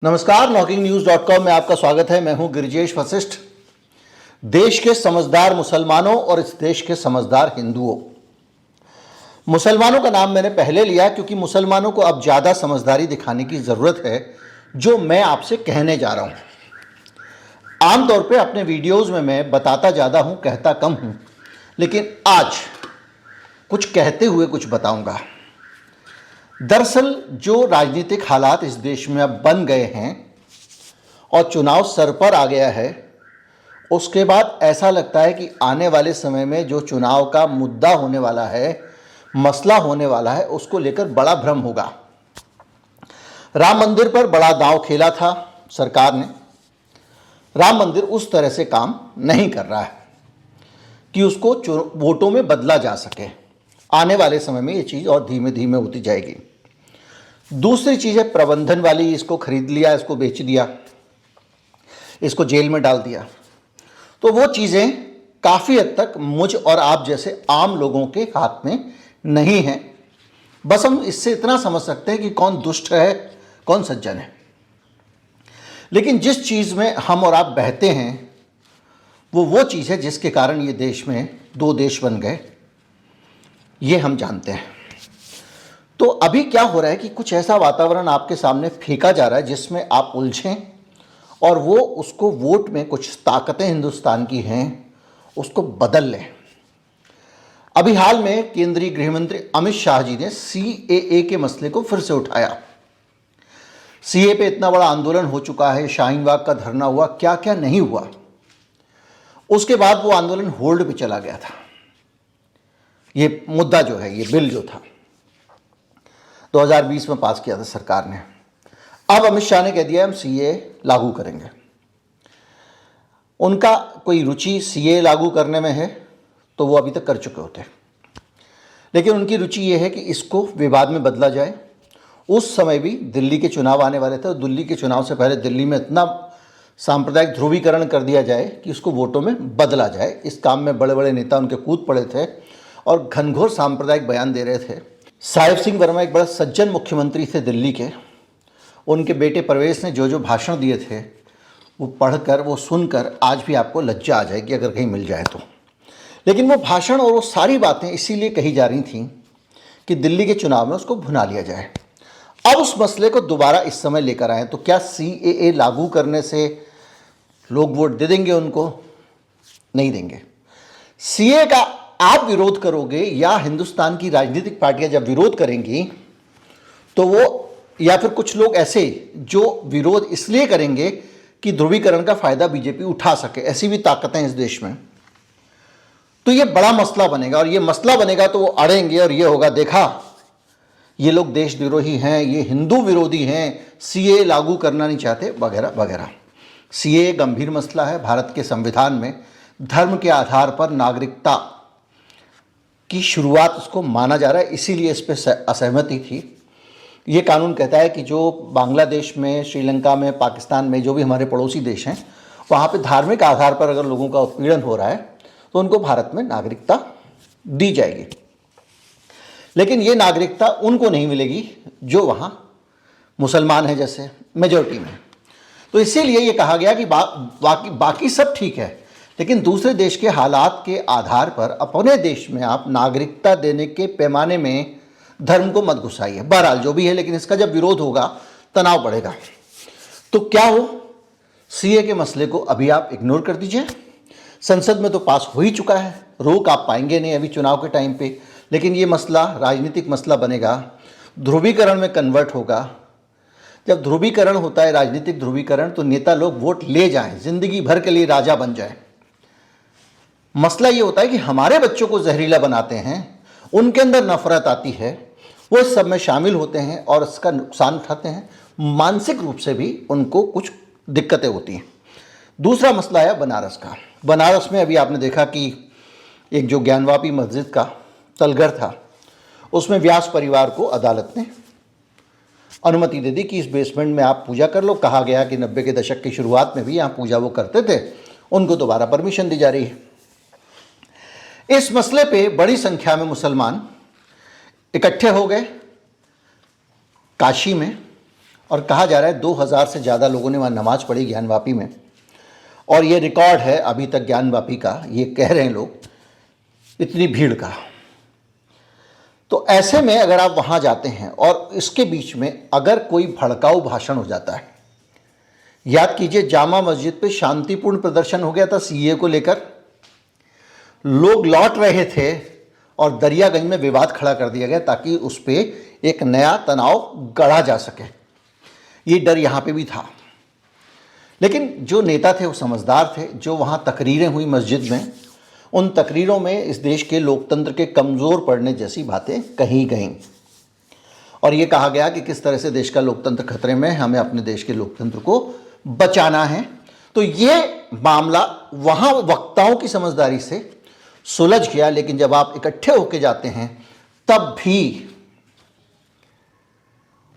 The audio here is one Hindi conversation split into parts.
नमस्कार, NockingNews.com में आपका स्वागत है। मैं हूं गिरिजेश वशिष्ठ। देश के समझदार मुसलमानों और इस देश के समझदार हिंदुओं, मुसलमानों का नाम मैंने पहले लिया क्योंकि मुसलमानों को अब ज़्यादा समझदारी दिखाने की ज़रूरत है। जो मैं आपसे कहने जा रहा हूं, आमतौर पे अपने वीडियोज़ में मैं बताता ज़्यादा हूं, कहता कम हूं, लेकिन आज कुछ कहते हुए कुछ बताऊंगा। दरअसल जो राजनीतिक हालात इस देश में अब बन गए हैं और चुनाव सर पर आ गया है, उसके बाद ऐसा लगता है कि आने वाले समय में जो चुनाव का मुद्दा होने वाला है, मसला होने वाला है, उसको लेकर बड़ा भ्रम होगा। राम मंदिर पर बड़ा दांव खेला था सरकार ने। राम मंदिर उस तरह से काम नहीं कर रहा है कि उसको वोटों में बदला जा सके। आने वाले समय में ये चीज़ और धीमे धीमे होती जाएगी। दूसरी चीज़ है प्रबंधन वाली, इसको खरीद लिया, इसको बेच दिया, इसको जेल में डाल दिया। तो वो चीज़ें काफ़ी हद तक मुझ और आप जैसे आम लोगों के हाथ में नहीं हैं। बस हम इससे इतना समझ सकते हैं कि कौन दुष्ट है, कौन सज्जन है। लेकिन जिस चीज़ में हम और आप बहते हैं वो चीज़ है जिसके कारण ये देश में दो देश बन गए, ये हम जानते हैं। तो अभी क्या हो रहा है कि कुछ ऐसा वातावरण आपके सामने फेंका जा रहा है जिसमें आप उलझें और वो उसको वोट में कुछ ताकतें हिंदुस्तान की हैं उसको बदल लें। अभी हाल में केंद्रीय गृह मंत्री अमित शाह जी ने CAA के मसले को फिर से उठाया। CAA पे इतना बड़ा आंदोलन हो चुका है, शाहीन बाग का धरना हुआ, क्या क्या नहीं हुआ। उसके बाद वो आंदोलन होल्ड पे चला गया था। ये मुद्दा जो है, ये बिल जो था 2020 में पास किया था सरकार ने। अब अमित शाह ने कह दिया हम CAA लागू करेंगे। उनका कोई रुचि CAA लागू करने में है तो वो अभी तक कर चुके होते, लेकिन उनकी रुचि ये है कि इसको विवाद में बदला जाए। उस समय भी दिल्ली के चुनाव आने वाले थे और दिल्ली के चुनाव से पहले दिल्ली में इतना सांप्रदायिक ध्रुवीकरण कर दिया जाए कि उसको वोटों में बदला जाए। इस काम में बड़े बड़े नेता उनके कूद पड़े थे और घनघोर सांप्रदायिक बयान दे रहे थे। साहिब सिंह वर्मा एक बड़ा सज्जन मुख्यमंत्री थे दिल्ली के। उनके बेटे परवेश ने जो जो भाषण दिए थे वो पढ़कर, वो सुनकर आज भी आपको लज्जा आ जाएगी अगर कहीं मिल जाए तो। लेकिन वो भाषण और वो सारी बातें इसीलिए कही जा रही थीं कि दिल्ली के चुनाव में उसको भुना लिया जाए। अब उस मसले को दोबारा इस समय लेकर आए तो क्या CAA लागू करने से लोग वोट दे देंगे उनको? नहीं देंगे। CAA का आप विरोध करोगे या हिंदुस्तान की राजनीतिक पार्टियां जब विरोध करेंगी तो वो, या फिर कुछ लोग ऐसे जो विरोध इसलिए करेंगे कि ध्रुवीकरण का फायदा बीजेपी उठा सके, ऐसी भी ताकतें इस देश में, तो ये बड़ा मसला बनेगा। और ये मसला बनेगा तो वो अड़ेंगे और ये होगा, देखा ये लोग देशद्रोही हैं, ये हिंदू विरोधी हैं, CAA लागू करना नहीं चाहते, वगैरह वगैरह। CAA गंभीर मसला है। भारत के संविधान में धर्म के आधार पर नागरिकता की शुरुआत उसको माना जा रहा है, इसीलिए इस पर असहमति थी। ये कानून कहता है कि जो बांग्लादेश में, श्रीलंका में, पाकिस्तान में, जो भी हमारे पड़ोसी देश हैं, वहाँ पे धार्मिक आधार पर अगर लोगों का उत्पीड़न हो रहा है तो उनको भारत में नागरिकता दी जाएगी। लेकिन ये नागरिकता उनको नहीं मिलेगी जो वहाँ मुसलमान हैं, जैसे मेजॉरिटी में। तो इसीलिए ये कहा गया कि बाकी सब ठीक है, लेकिन दूसरे देश के हालात के आधार पर अपने देश में आप नागरिकता देने के पैमाने में धर्म को मत घुसाइए। बहरहाल जो भी है, लेकिन इसका जब विरोध होगा तनाव बढ़ेगा। तो क्या हो, CAA के मसले को अभी आप इग्नोर कर दीजिए। संसद में तो पास हो ही चुका है, रोक आप पाएंगे नहीं अभी चुनाव के टाइम पे। लेकिन ये मसला राजनीतिक मसला बनेगा, ध्रुवीकरण में कन्वर्ट होगा। जब ध्रुवीकरण होता है, राजनीतिक ध्रुवीकरण, तो नेता लोग वोट ले जाएं, जिंदगी भर के लिए राजा बन जाए। मसला ये होता है कि हमारे बच्चों को जहरीला बनाते हैं, उनके अंदर नफरत आती है, वो इस सब में शामिल होते हैं और इसका नुकसान उठाते हैं। मानसिक रूप से भी उनको कुछ दिक्कतें होती हैं। दूसरा मसला है बनारस का। बनारस में अभी आपने देखा कि एक जो ज्ञानवापी मस्जिद का तलघर था, उसमें व्यास परिवार को अदालत ने अनुमति दे दी कि इस बेसमेंट में आप पूजा कर लो। कहा गया कि 90 के दशक की शुरुआत में भी यहाँ पूजा वो करते थे, उनको दोबारा परमिशन दी जा रही है। इस मसले पे बड़ी संख्या में मुसलमान इकट्ठे हो गए काशी में और कहा जा रहा है 2000 से ज़्यादा लोगों ने वहाँ नमाज पढ़ी ज्ञानवापी में, और ये रिकॉर्ड है अभी तक ज्ञानवापी का, ये कह रहे हैं लोग, इतनी भीड़ का। तो ऐसे में अगर आप वहाँ जाते हैं और इसके बीच में अगर कोई भड़काऊ भाषण हो जाता है, याद कीजिए जामा मस्जिद पे शांतिपूर्ण प्रदर्शन हो गया था सीए को लेकर, लोग लौट रहे थे और दरियागंज में विवाद खड़ा कर दिया गया ताकि उस पर एक नया तनाव गढ़ा जा सके। ये डर यहाँ पे भी था, लेकिन जो नेता थे वो समझदार थे। जो वहाँ तकरीरें हुई मस्जिद में, उन तकरीरों में इस देश के लोकतंत्र के कमज़ोर पड़ने जैसी बातें कही गईं और ये कहा गया कि किस तरह से देश का लोकतंत्र खतरे में है, हमें अपने देश के लोकतंत्र को बचाना है। तो ये मामला वहाँ वक्ताओं की समझदारी से सुलझ गया, लेकिन जब आप इकट्ठे होके जाते हैं तब भी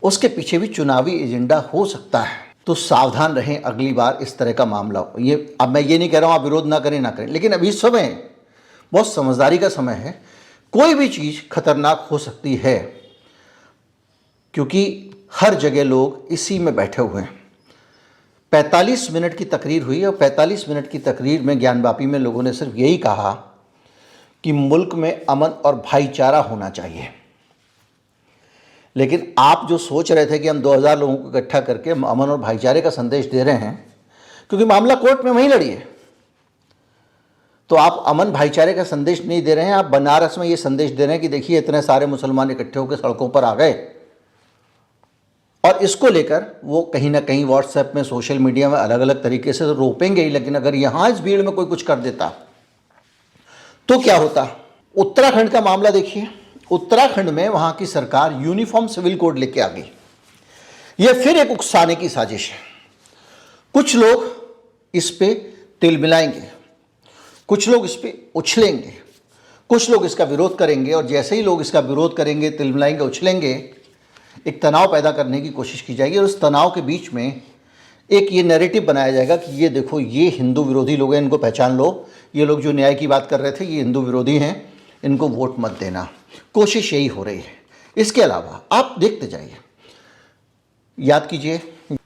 उसके पीछे भी चुनावी एजेंडा हो सकता है। तो सावधान रहें अगली बार इस तरह का मामला हो। ये अब मैं ये नहीं कह रहा हूँ आप विरोध ना करें, लेकिन अभी समय बहुत समझदारी का समय है। कोई भी चीज़ खतरनाक हो सकती है क्योंकि हर जगह लोग इसी में बैठे हुए हैं। 45 मिनट की तकरीर हुई और 45 मिनट की तकरीर में ज्ञानवापी में लोगों ने सिर्फ यही कहा कि मुल्क में अमन और भाईचारा होना चाहिए। लेकिन आप जो सोच रहे थे कि हम 2000 लोगों को इकट्ठा करके अमन और भाईचारे का संदेश दे रहे हैं, क्योंकि मामला कोर्ट में वहीं लड़ी है, तो आप अमन भाईचारे का संदेश नहीं दे रहे हैं, आप बनारस में ये संदेश दे रहे हैं कि देखिए इतने सारे मुसलमान इकट्ठे होकर सड़कों पर आ गए। और इसको लेकर वो कहीं ना कहीं व्हाट्सएप में, सोशल मीडिया में अलग अलग तरीके से तो रोपेंगे ही, लेकिन अगर यहाँ इस भीड़ में कोई कुछ कर देता तो क्या होता। उत्तराखंड का मामला देखिए, उत्तराखंड में वहाँ की सरकार यूनिफॉर्म सिविल कोड लेके आ गई। ये फिर एक उकसाने की साजिश है। कुछ लोग इस पे तिल मिलाएंगे, कुछ लोग इस पे उछलेंगे, कुछ लोग इसका विरोध करेंगे, और जैसे ही लोग इसका विरोध करेंगे, तिल मिलाएंगे, उछलेंगे, एक तनाव पैदा करने की कोशिश की जाएगी। और उस तनाव के बीच में एक ये नैरेटिव बनाया जाएगा कि ये देखो ये हिंदू विरोधी लोग हैं, इनको पहचान लो, ये लोग जो न्याय की बात कर रहे थे ये हिंदू विरोधी हैं, इनको वोट मत देना। कोशिश यही हो रही है। इसके अलावा आप देखते जाइए, याद कीजिए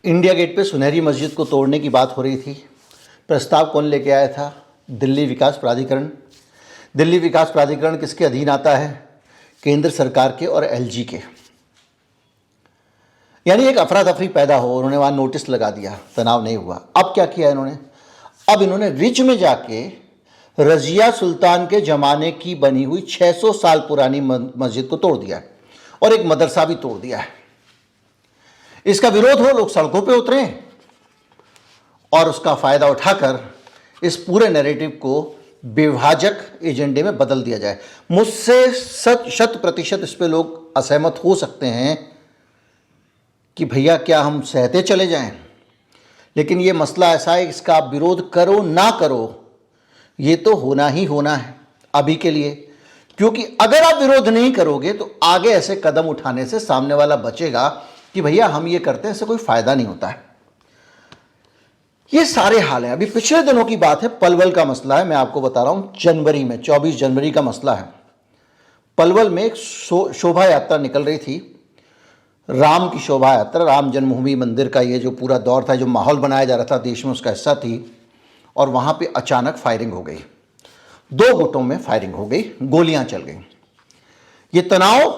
इंडिया गेट पे सुनहरी मस्जिद को तोड़ने की बात हो रही थी। प्रस्ताव कौन लेके आया था? दिल्ली विकास प्राधिकरण। दिल्ली विकास प्राधिकरण किसके अधीन आता है? केंद्र सरकार के और एलजी के। यानी एक अफरा तफरी पैदा हो, उन्होंने वहाँ नोटिस लगा दिया, तनाव नहीं हुआ। अब क्या किया इन्होंने? अब इन्होंने रिज में जाके रजिया सुल्तान के ज़माने की बनी हुई 600 साल पुरानी मस्जिद को तोड़ दिया है और एक मदरसा भी तोड़ दिया है। इसका विरोध हो, लोग सड़कों पे उतरे और उसका फ़ायदा उठाकर इस पूरे नैरेटिव को विभाजक एजेंडे में बदल दिया जाए। मुझसे 100% इस पे लोग असहमत हो सकते हैं कि भैया क्या हम सहते चले जाएं, लेकिन ये मसला ऐसा है, इसका आप विरोध करो ना करो, ये तो होना ही होना है अभी के लिए। क्योंकि अगर आप विरोध नहीं करोगे तो आगे ऐसे कदम उठाने से सामने वाला बचेगा कि भैया हम ये करते हैं, इससे कोई फायदा नहीं होता है। ये सारे हाल हैं। अभी पिछले दिनों की बात है, पलवल का मसला है, मैं आपको बता रहा हूँ, जनवरी में 24 जनवरी का मसला है। पलवल में एक शोभा यात्रा निकल रही थी, राम की शोभा यात्रा, राम जन्मभूमि मंदिर का ये जो पूरा दौर था, जो माहौल बनाया जा रहा था देश में, उसका हिस्सा थी। और वहाँ पे अचानक फायरिंग हो गई, 2 गुटों में फायरिंग हो गई, गोलियां चल गई। ये तनाव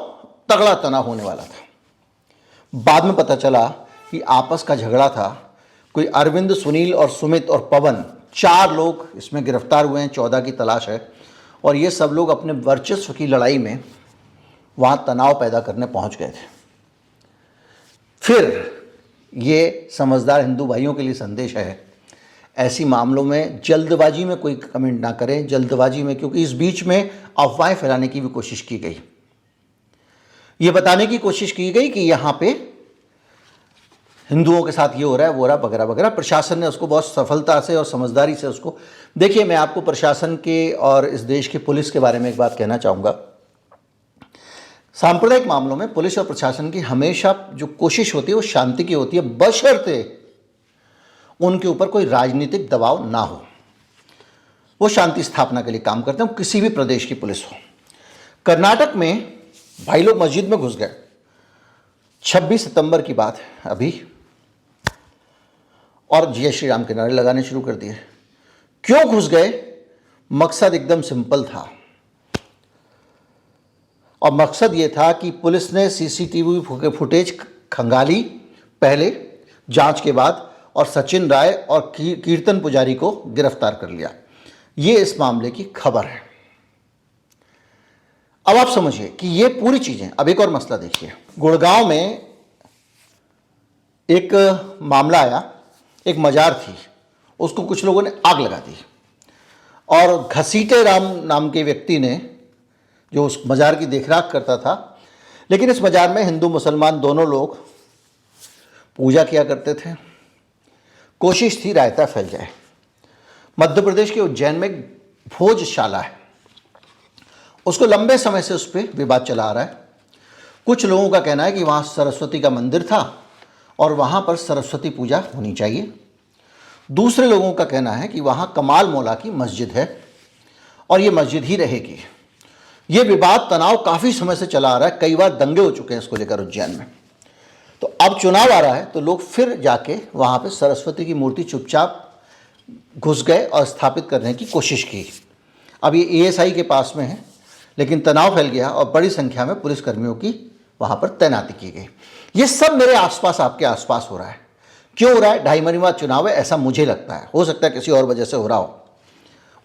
तगड़ा तनाव होने वाला था। बाद में पता चला कि आपस का झगड़ा था। कोई अरविंद, सुनील और सुमित और पवन, 4 लोग इसमें गिरफ्तार हुए हैं, 14 की तलाश है। और ये सब लोग अपने वर्चस्व की लड़ाई में वहाँ तनाव पैदा करने पहुँच गए थे। फिर ये समझदार हिंदू भाइयों के लिए संदेश है, ऐसी मामलों में जल्दबाजी में कोई कमेंट ना करें, जल्दबाजी में, क्योंकि इस बीच में अफवाहें फैलाने की भी कोशिश की गई। ये बताने की कोशिश की गई कि यहाँ पे हिंदुओं के साथ ये हो रहा है, वो हो रहा है, वगैरह वगैरह। प्रशासन ने उसको बहुत सफलता से और समझदारी से उसको, देखिए मैं आपको प्रशासन के और इस देश की पुलिस के बारे में एक बात कहना चाहूँगा। सांप्रदायिक मामलों में पुलिस और प्रशासन की हमेशा जो कोशिश होती है वो शांति की होती है, बशर्ते उनके ऊपर कोई राजनीतिक दबाव ना हो। वो शांति स्थापना के लिए काम करते हैं, किसी भी प्रदेश की पुलिस हो। कर्नाटक में भाई लोग मस्जिद में घुस गए, 26 सितंबर की बात है अभी, और जय श्री राम के नारे लगाने शुरू कर दिए। क्यों घुस गए? मकसद एकदम सिंपल था, और मकसद ये था कि पुलिस ने सीसीटीवी फुटेज खंगाली पहले, जांच के बाद, और सचिन राय और कीर्तन पुजारी को गिरफ्तार कर लिया। ये इस मामले की खबर है। अब आप समझिए कि ये पूरी चीजें। अब एक और मसला देखिए, गुड़गांव में एक मामला आया, एक मजार थी, उसको कुछ लोगों ने आग लगा दी, और घसीटे राम नाम के व्यक्ति ने, जो उस मजार की देखरेख करता था, लेकिन इस मजार में हिंदू मुसलमान दोनों लोग पूजा किया करते थे, कोशिश थी रायता फैल जाए। मध्य प्रदेश के उज्जैन में भोजशाला है, उसको लंबे समय से उस पर विवाद चला आ रहा है। कुछ लोगों का कहना है कि वहाँ सरस्वती का मंदिर था और वहाँ पर सरस्वती पूजा होनी चाहिए। दूसरे लोगों का कहना है कि वहाँ कमाल मौला की मस्जिद है और ये मस्जिद ही रहेगी। ये विवाद तनाव काफ़ी समय से चला आ रहा है, कई बार दंगे हो चुके हैं इसको लेकर उज्जैन में। तो अब चुनाव आ रहा है तो लोग फिर जाके वहाँ पे सरस्वती की मूर्ति चुपचाप घुस गए और स्थापित करने की कोशिश की। अब ये एएसआई के पास में है, लेकिन तनाव फैल गया और बड़ी संख्या में पुलिसकर्मियों की वहाँ पर तैनाती की गई। ये सब मेरे आसपास, आपके आसपास हो रहा है। क्यों हो रहा है? 2.5 महीने बाद चुनाव है, ऐसा मुझे लगता है। हो सकता है किसी और वजह से हो रहा हो।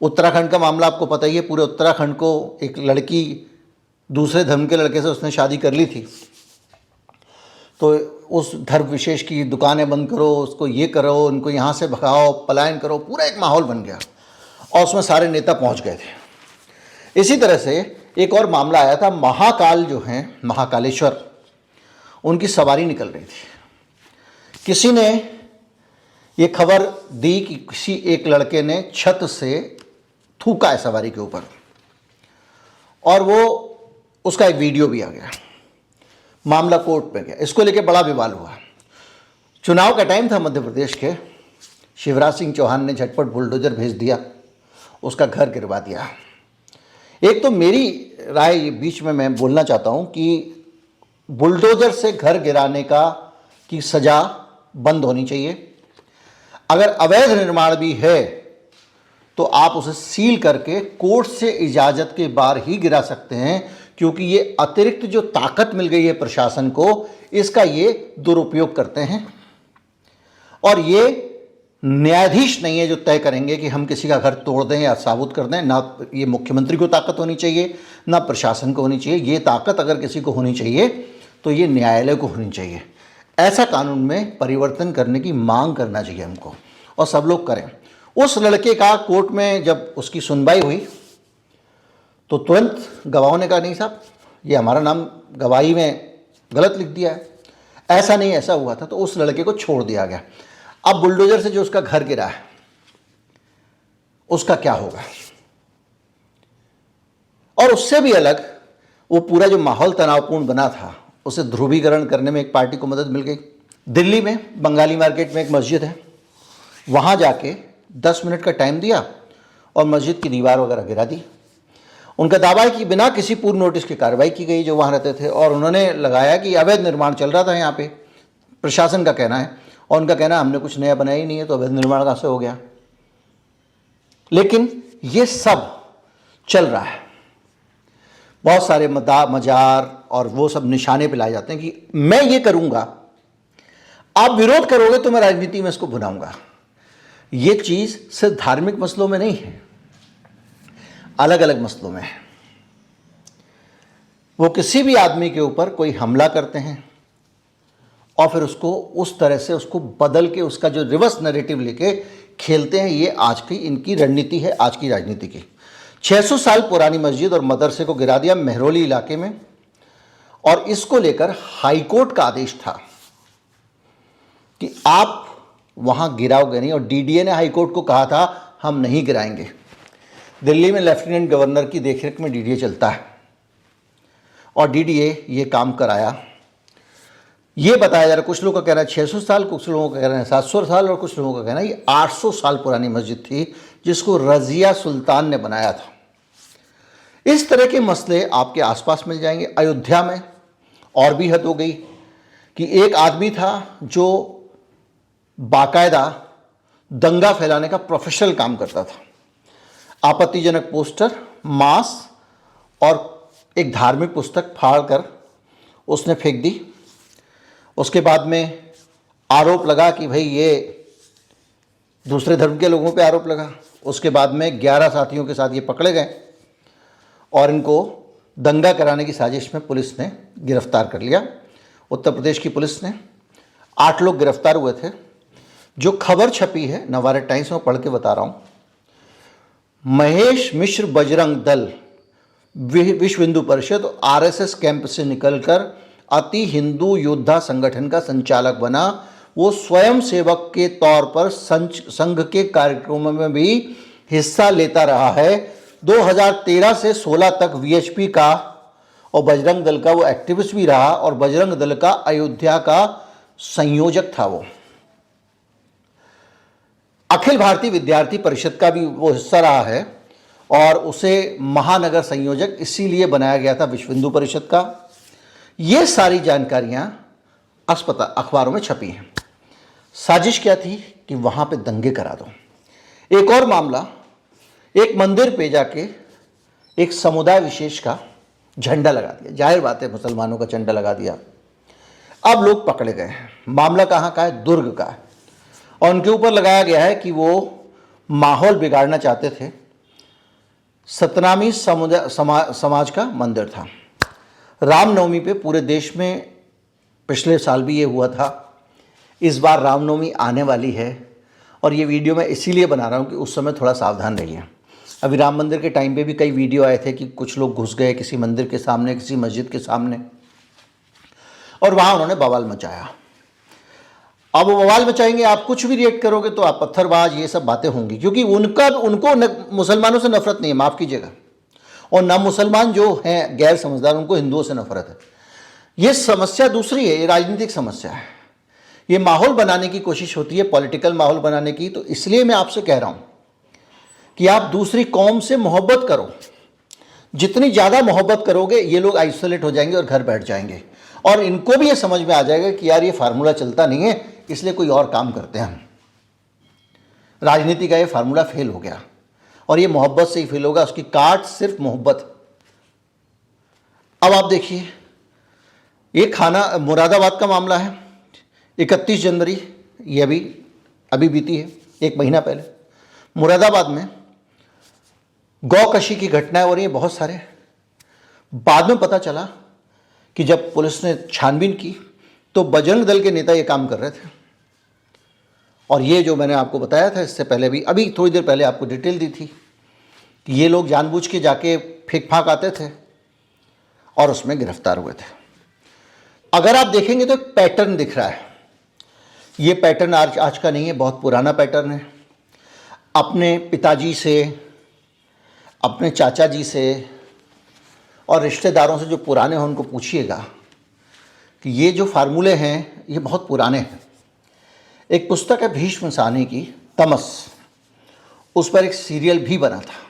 उत्तराखंड का मामला आपको पता ही है। पूरे उत्तराखंड को एक लड़की दूसरे धर्म के लड़के से उसने शादी कर ली थी, तो उस धर्म विशेष की दुकानें बंद करो, उसको ये करो, उनको यहाँ से भगाओ, पलायन करो, पूरा एक माहौल बन गया और उसमें सारे नेता पहुँच गए थे। इसी तरह से एक और मामला आया था, महाकाल जो हैं, महाकालेश्वर, उनकी सवारी निकल रही थी। किसी ने ये खबर दी कि किसी एक लड़के ने छत से थूका है सवारी के ऊपर, और वो उसका एक वीडियो भी आ गया। मामला कोर्ट में गया, इसको लेके बड़ा विवाद हुआ। चुनाव का टाइम था मध्य प्रदेश के, शिवराज सिंह चौहान ने झटपट बुलडोजर भेज दिया, उसका घर गिरवा दिया। एक तो मेरी राय बीच में मैं बोलना चाहता हूँ कि बुलडोजर से घर गिराने की सज़ा बंद होनी चाहिए। अगर अवैध निर्माण भी है तो आप उसे सील करके कोर्ट से इजाज़त के बाहर ही गिरा सकते हैं, क्योंकि ये अतिरिक्त जो ताकत मिल गई है प्रशासन को, इसका ये दुरुपयोग करते हैं। और ये न्यायाधीश नहीं है जो तय करेंगे कि हम किसी का घर तोड़ दें या साबुत कर दें। ना ये मुख्यमंत्री को ताकत होनी चाहिए, ना प्रशासन को होनी चाहिए। ये ताकत अगर किसी को होनी चाहिए तो ये न्यायालय को होनी चाहिए। ऐसा कानून में परिवर्तन करने की मांग करना चाहिए हमको, और सब लोग करें। उस लड़के का कोर्ट में जब उसकी सुनवाई हुई तो तुरंत गवाहों ने कहा, नहीं साहब, ये हमारा नाम गवाही में गलत लिख दिया है, ऐसा नहीं, ऐसा हुआ था। तो उस लड़के को छोड़ दिया गया। अब बुलडोजर से जो उसका घर गिरा है उसका क्या होगा? और उससे भी अलग वो पूरा जो माहौल तनावपूर्ण बना था, उसे ध्रुवीकरण करने में एक पार्टी को मदद मिल गई। दिल्ली में बंगाली मार्केट में एक मस्जिद है, वहाँ जाके 10 मिनट का टाइम दिया और मस्जिद की दीवार वगैरह गिरा दी। उनका दावा है कि बिना किसी पूर्व नोटिस की कार्रवाई की गई जो वहाँ रहते थे, और उन्होंने लगाया कि अवैध निर्माण चल रहा था यहाँ पे, प्रशासन का कहना है। और उनका कहना है हमने कुछ नया बनाया ही नहीं है, तो अवैध निर्माण कहाँ से हो गया? लेकिन ये सब चल रहा है। बहुत सारे मजार और वो सब निशाने पे लाए जाते हैं कि मैं ये करूँगा, आप विरोध करोगे तो मैं राजनीति में इसको भुनाऊंगा। ये चीज़ सिर्फ धार्मिक मसलों में नहीं है, अलग अलग मसलों में है। वो किसी भी आदमी के ऊपर कोई हमला करते हैं और फिर उसको उस तरह से उसको बदल के उसका जो रिवर्स नैरेटिव लेके खेलते हैं। ये आज की इनकी रणनीति है, आज की राजनीति की। 600 साल पुरानी मस्जिद और मदरसे को गिरा दिया मेहरौली इलाके में, और इसको लेकर हाईकोर्ट का आदेश था कि आप वहाँ गिराओगे नहीं, और डीडीए ने हाईकोर्ट को कहा था हम नहीं गिराएंगे। दिल्ली में लेफ्टिनेंट गवर्नर की देखरेख में डीडीए चलता है, और डीडीए ये काम कराया। ये बताया जा रहा है, कुछ लोगों का कहना है 600 साल, कुछ लोगों का कहना है 700 साल, और कुछ लोगों का कहना है ये 800 साल पुरानी मस्जिद थी जिसको रज़िया सुल्तान ने बनाया था। इस तरह के मसले आपके आसपास मिल जाएंगे। अयोध्या में और भी हद हो गई कि एक आदमी था जो बाकायदा दंगा फैलाने का प्रोफेशनल काम करता था। आपत्तिजनक पोस्टर, मांस और एक धार्मिक पुस्तक फाड़ कर उसने फेंक दी। उसके बाद में आरोप लगा कि भाई ये दूसरे धर्म के लोगों पे आरोप लगा। उसके बाद में 11 साथियों के साथ ये पकड़े गए और इनको दंगा कराने की साजिश में पुलिस ने गिरफ्तार कर लिया। उत्तर प्रदेश की पुलिस ने 8 लोग गिरफ्तार हुए थे। जो खबर छपी है नवभारत टाइम्स में, पढ़ के बता रहा हूँ। महेश मिश्र बजरंग दल विश्व हिंदू परिषद आरएसएस कैंप से निकलकर अति हिंदू योद्धा संगठन का संचालक बना। वो स्वयं सेवक के तौर पर संघ के कार्यक्रमों में भी हिस्सा लेता रहा है। 2013 से 16 तक वीएचपी का और बजरंग दल का वो एक्टिविस्ट भी रहा और बजरंग दल का अयोध्या का संयोजक था। वो अखिल भारतीय विद्यार्थी परिषद का भी वो हिस्सा रहा है और उसे महानगर संयोजक इसीलिए बनाया गया था विश्व हिंदू परिषद का। ये सारी जानकारियां अखबारों में छपी हैं। साजिश क्या थी कि वहां पे दंगे करा दो। एक और मामला, एक मंदिर पे जाके एक समुदाय विशेष का झंडा लगा दिया। जाहिर बात है मुसलमानों का झंडा लगा दिया। अब लोग पकड़े गए हैं। मामला कहाँ का है? दुर्ग का है और उनके ऊपर लगाया गया है कि वो माहौल बिगाड़ना चाहते थे। सतनामी समाज का मंदिर था। रामनवमी पे पूरे देश में पिछले साल भी ये हुआ था। इस बार रामनवमी आने वाली है और ये वीडियो मैं इसीलिए बना रहा हूँ कि उस समय थोड़ा सावधान रहिए। अभी राम मंदिर के टाइम पे भी कई वीडियो आए थे कि कुछ लोग घुस गए किसी मंदिर के सामने, किसी मस्जिद के सामने, और वहाँ उन्होंने बवाल मचाया। अब वो बवाल मचाएंगे, आप कुछ भी रिएक्ट करोगे तो आप पत्थरबाज, ये सब बातें होंगी, क्योंकि उनको मुसलमानों से नफरत नहीं है, माफ़ कीजिएगा, और ना मुसलमान जो हैं गैर समझदार उनको हिंदुओं से नफरत है। ये समस्या दूसरी है, ये राजनीतिक समस्या है। ये माहौल बनाने की कोशिश होती है, पॉलिटिकल माहौल बनाने की। तो इसलिए मैं आपसे कह रहा हूँ कि आप दूसरी कौम से मोहब्बत करो। जितनी ज़्यादा मोहब्बत करोगे ये लोग आइसोलेट हो जाएंगे और घर बैठ जाएंगे और इनको भी ये समझ में आ जाएगा कि यार ये फार्मूला चलता नहीं है, इसलिए कोई और काम करते हैं हम। राजनीति का ये फार्मूला फेल हो गया और ये मोहब्बत से ही फेल होगा। उसकी काट सिर्फ मोहब्बत। अब आप देखिए, ये खाना मुरादाबाद का मामला है। 31 जनवरी ये अभी बीती है, 1 महीना पहले मुरादाबाद में गौकशी की घटनाएं हो रही हैं बहुत सारे। बाद में पता चला कि जब पुलिस ने छानबीन की तो बजरंग दल के नेता ये काम कर रहे थे। और ये जो मैंने आपको बताया था इससे पहले भी, अभी थोड़ी देर पहले आपको डिटेल दी थी कि ये लोग जानबूझ के जाके फेंक फाक आते थे और उसमें गिरफ्तार हुए थे। अगर आप देखेंगे तो एक पैटर्न दिख रहा है। ये पैटर्न आज का नहीं है, बहुत पुराना पैटर्न है। अपने पिताजी से, अपने चाचा जी से और रिश्तेदारों से जो पुराने हैं उनको पूछिएगा कि ये जो फार्मूले हैं ये बहुत पुराने हैं। एक पुस्तक है भीष्म साहनी की, तमस, उस पर एक सीरियल भी बना था।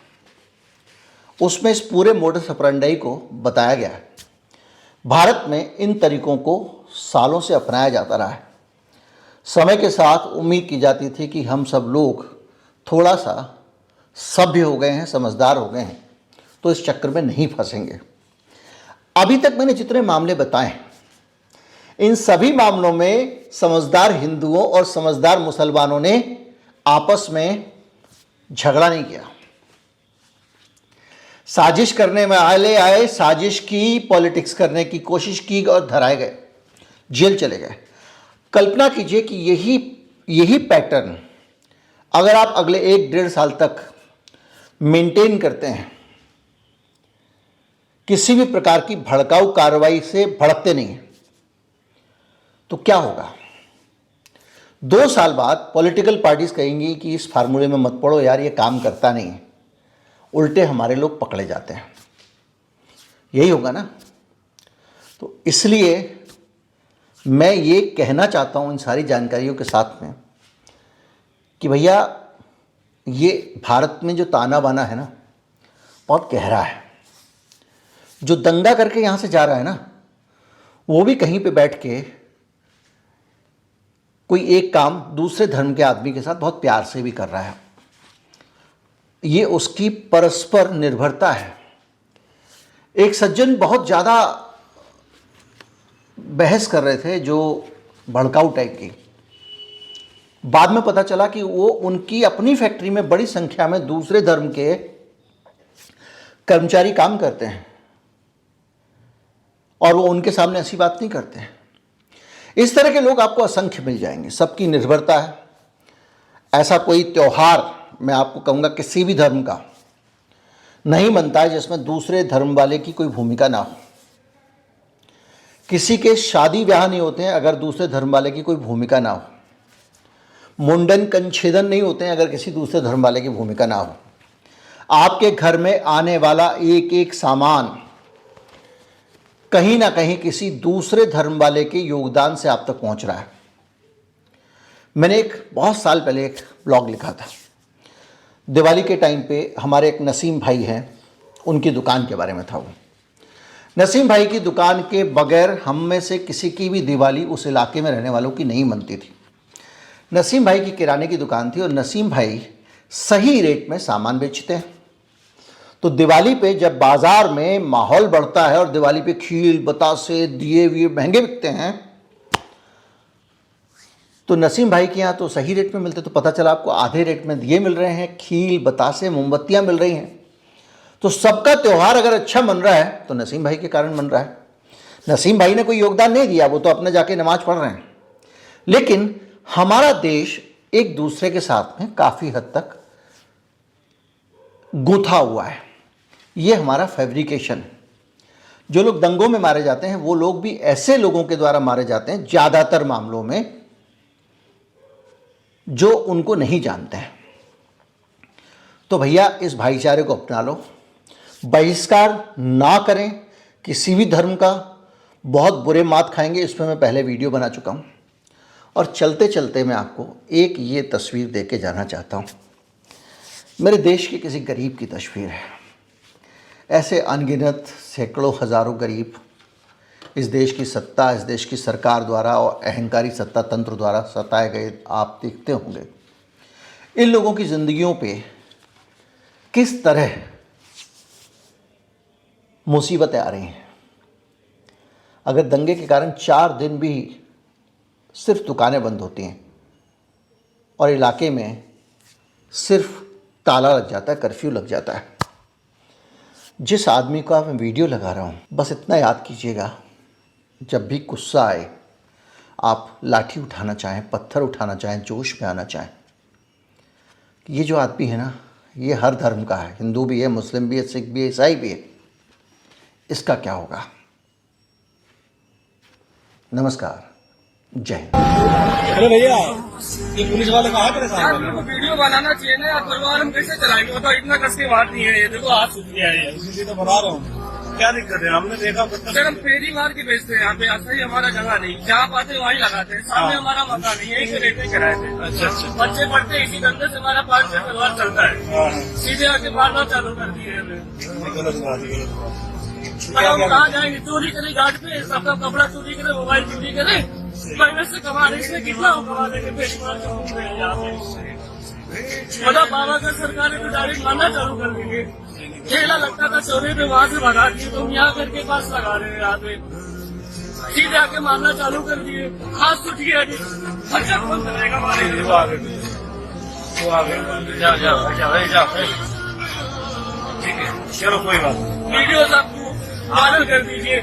उसमें इस पूरे मोडस ऑपरेंडी को बताया गया है। भारत में इन तरीकों को सालों से अपनाया जाता रहा है। समय के साथ उम्मीद की जाती थी कि हम सब लोग थोड़ा सा सभ्य हो गए हैं, समझदार हो गए हैं, तो इस चक्कर में नहीं फंसेंगे। अभी तक मैंने जितने मामले बताए इन सभी मामलों में समझदार हिंदुओं और समझदार मुसलमानों ने आपस में झगड़ा नहीं किया। साजिश करने में आए, साजिश की, पॉलिटिक्स करने की कोशिश की और धराए गए, जेल चले गए। कल्पना कीजिए कि यही पैटर्न अगर आप अगले 1-1.5 साल तक मेंटेन करते हैं, किसी भी प्रकार की भड़काऊ कार्रवाई से भड़कते नहीं, तो क्या होगा? 2 साल बाद पॉलिटिकल पार्टीज कहेंगी कि इस फार्मूले में मत पड़ो यार, ये काम करता नहीं है। उल्टे हमारे लोग पकड़े जाते हैं। यही होगा ना। तो इसलिए मैं ये कहना चाहता हूँ इन सारी जानकारियों के साथ में कि भैया ये भारत में जो ताना बाना है ना बहुत गहरा है। जो दंगा करके यहाँ से जा रहा है ना वो भी कहीं पे बैठ के कोई एक काम दूसरे धर्म के आदमी के साथ बहुत प्यार से भी कर रहा है, ये उसकी परस्पर निर्भरता है। एक सज्जन बहुत ज़्यादा बहस कर रहे थे, जो भड़काऊ टाइप की। बाद में पता चला कि वो उनकी अपनी फैक्ट्री में बड़ी संख्या में दूसरे धर्म के कर्मचारी काम करते हैं और वो उनके सामने ऐसी बात नहीं करते हैं। इस तरह के लोग आपको असंख्य मिल जाएंगे। सबकी निर्भरता है। ऐसा कोई त्यौहार मैं आपको कहूँगा किसी भी धर्म का नहीं बनता है जिसमें दूसरे धर्म वाले की कोई भूमिका ना हो। किसी के शादी ब्याह नहीं होते हैं अगर दूसरे धर्म वाले की कोई भूमिका ना हो। मुंडन कंछेदन नहीं होते हैं अगर किसी दूसरे धर्म वाले की भूमिका ना हो। आपके घर में आने वाला एक एक सामान कहीं ना कहीं किसी दूसरे धर्म वाले के योगदान से आप तक पहुंच रहा है। मैंने एक बहुत साल पहले एक ब्लॉग लिखा था। दिवाली के टाइम पे हमारे एक नसीम भाई हैं, उनकी दुकान के बारे में था। वो नसीम भाई की दुकान के बगैर हम में से किसी की भी दिवाली उस इलाके में रहने वालों की नहीं मनती थी। नसीम भाई की किराने की दुकान थी और नसीम भाई सही रेट में सामान बेचते हैं। तो दिवाली पे जब बाज़ार में माहौल बढ़ता है और दिवाली पे खील बतासे दिए विए महंगे बिकते हैं, तो नसीम भाई के यहाँ तो सही रेट में मिलते। तो पता चला आपको आधे रेट में दिए मिल रहे हैं, खील बतासे मोमबत्तियाँ मिल रही हैं। तो सबका त्यौहार अगर अच्छा मन रहा है तो नसीम भाई के कारण मन रहा है। नसीम भाई ने कोई योगदान नहीं दिया, वो तो अपने जाके नमाज पढ़ रहे हैं। लेकिन हमारा देश एक दूसरे के साथ में काफ़ी हद तक गुंथा हुआ है। ये हमारा फैब्रिकेशन। जो लोग दंगों में मारे जाते हैं वो लोग भी ऐसे लोगों के द्वारा मारे जाते हैं, ज़्यादातर मामलों में, जो उनको नहीं जानते हैं। तो भैया इस भाईचारे को अपना लो। बहिष्कार ना करें किसी भी धर्म का, बहुत बुरे मात खाएंगे। इस पर मैं पहले वीडियो बना चुका हूँ। और चलते चलते मैं आपको एक ये तस्वीर दे के जाना चाहता हूँ। मेरे देश के किसी गरीब की तस्वीर है। ऐसे अनगिनत सैकड़ों हज़ारों गरीब इस देश की सत्ता, इस देश की सरकार द्वारा और अहंकारी सत्ता तंत्र द्वारा सताए गए आप देखते होंगे। इन लोगों की ज़िंदगियों पे किस तरह मुसीबतें आ रही हैं। अगर दंगे के कारण 4 दिन भी सिर्फ दुकानें बंद होती हैं और इलाके में सिर्फ ताला लग जाता है, कर्फ्यू लग जाता है। जिस आदमी का मैं वीडियो लगा रहा हूँ, बस इतना याद कीजिएगा, जब भी गुस्सा आए, आप लाठी उठाना चाहें, पत्थर उठाना चाहें, जोश में आना चाहें, ये जो आदमी है ना, ये हर धर्म का है। हिंदू भी है, मुस्लिम भी है, सिख भी है, ईसाई भी है। इसका क्या होगा? नमस्कार, जय हिंद। अरे भैया, ये पुलिस वाले कहाँ करे साहब? मेरे को वीडियो बनाना चाहिए ना यार। परिवार हम कैसे चलाएंगे? बताओ, इतना कस के बात नहीं है। ये देखो हाथ सूख गया है। इसी तो बता रहा हूँ। क्या दिक्कत है? हमने देखा सर, हम फेरी मार के बेचते हैं यहाँ पे। ऐसा ही हमारा जगह नहीं, जहाँ पाते वहीं लगाते हैं। सामने हमारा मकान नहीं है, यहीं पे रहते किराए पे। अच्छा अच्छा। बच्चे पढ़ते हैं, इसी धंधे से हमारा 5-6 परिवार चलता है। सीधे आके मारना चालू कर दिए हमें। गलत बात है। पर हम कहाँ जाएंगे? चोरी करें घाट पे, सबका कपड़ा चोरी करे, मोबाइल चोरी करे, महीने से कमा रहे। इसमें कितना हो कमा लेंगे? फेरी मार के घूम रहे हैं यहाँ पे। मतलब बाबा का सरकार ने डायरेक्ट मारना चालू कर देंगे। ठेला लगता था चौरे पे, वहां से भगा दिए, तो हम यहाँ घर के पास लगा रहे हैं। यहाँ पे सीधे आके मारना चालू कर दिए। हाथ टूट गया। खर्चा कौन करेगा हमारे? ठीक है, चलो कोई बात नहीं। वीडियो आपको वायरल कर दीजिए।